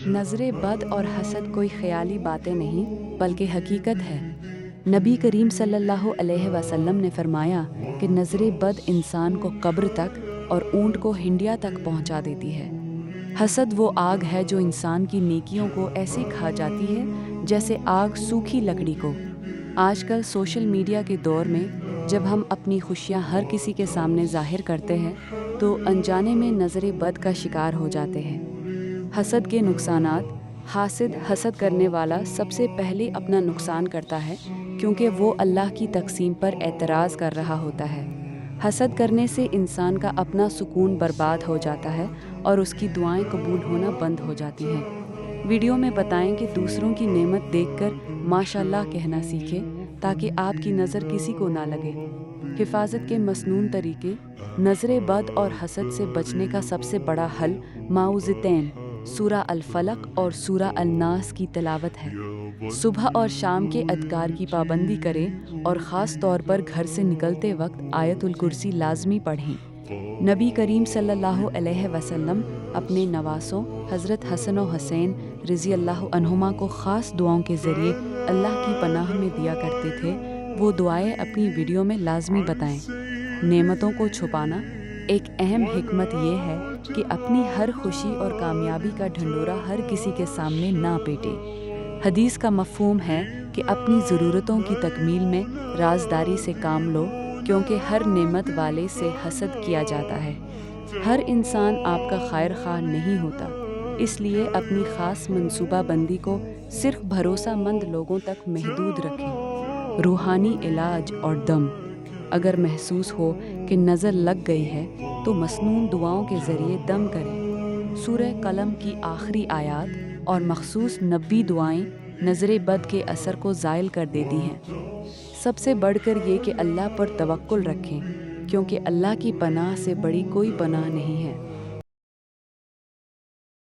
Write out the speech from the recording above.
नज़रे बद और हसद कोई ख़याली बातें नहीं बल्कि हकीकत है। नबी करीम सल्लल्लाहु अलैहि वसल्लम ने फरमाया कि नज़रे बद इंसान को कब्र तक और ऊंट को हिंडिया तक पहुंचा देती है। हसद वो आग है जो इंसान की नेकियों को ऐसे खा जाती है जैसे आग सूखी लकड़ी को। आजकल सोशल मीडिया के दौर में जब हम अपनी खुशियां हर किसी के सामने ज़ाहिर करते हैं तो अनजाने में नज़रे बद का शिकार हो जाते हैं। हसद के नुकसानात। हासिद हसद करने वाला सबसे पहले अपना नुकसान करता है क्योंकि वो अल्लाह की तक़सीम पर एतराज़ कर रहा होता है। हसद करने से इंसान का अपना सुकून बर्बाद हो जाता है और उसकी दुआएं कबूल होना बंद हो जाती हैं। वीडियो में बताएं कि दूसरों की नेमत देखकर माशाल्लाह कहना सीखें ताकि आपकी नज़र किसी को ना लगे। हिफाजत के मसनून तरीके। नज़रे बद और हसद से बचने का सबसे बड़ा हल माउज़तैन सूरा अल-फलक और सूरा अल-नास की तिलावत है। सुबह और शाम के अज़कार की पाबंदी करें और ख़ास तौर पर घर से निकलते वक्त आयतुल कुर्सी लाज़मी पढ़ें। नबी करीम सल्लल्लाहु अलैहि वसल्लम अपने नवासों हज़रत हसन और हुसैन रज़ी अल्लाह अन्हुमा को ख़ास दुआओं के ज़रिए अल्लाह की पनाह में दिया करते थे। वो दुआएं अपनी वीडियो में लाज़मी बताएं। नेमतों को छुपाना। एक अहम हिकमत ये है कि अपनी हर खुशी और कामयाबी का ढंढोरा हर किसी के सामने ना पीटे। हदीस का मफ़हूम है कि अपनी ज़रूरतों की तकमील में राज़दारी से काम लो क्योंकि हर नेमत वाले से हसद किया जाता है। हर इंसान आपका खैर ख़्वाह नहीं होता, इसलिए अपनी ख़ास मंसूबाबंदी को सिर्फ भरोसामंद लोगों तक महदूद रखें। रूहानी इलाज और दम। अगर महसूस हो कि नज़र लग गई है तो मसनून दुआओं के ज़रिए दम करें। सूरह कलम की आखिरी आयात और मखसूस नब्बी दुआएं नज़रे बद के असर को ज़ायल कर देती हैं। सबसे बढ़कर ये कि अल्लाह पर तवक्कुल रखें क्योंकि अल्लाह की पनाह से बड़ी कोई पनाह नहीं है।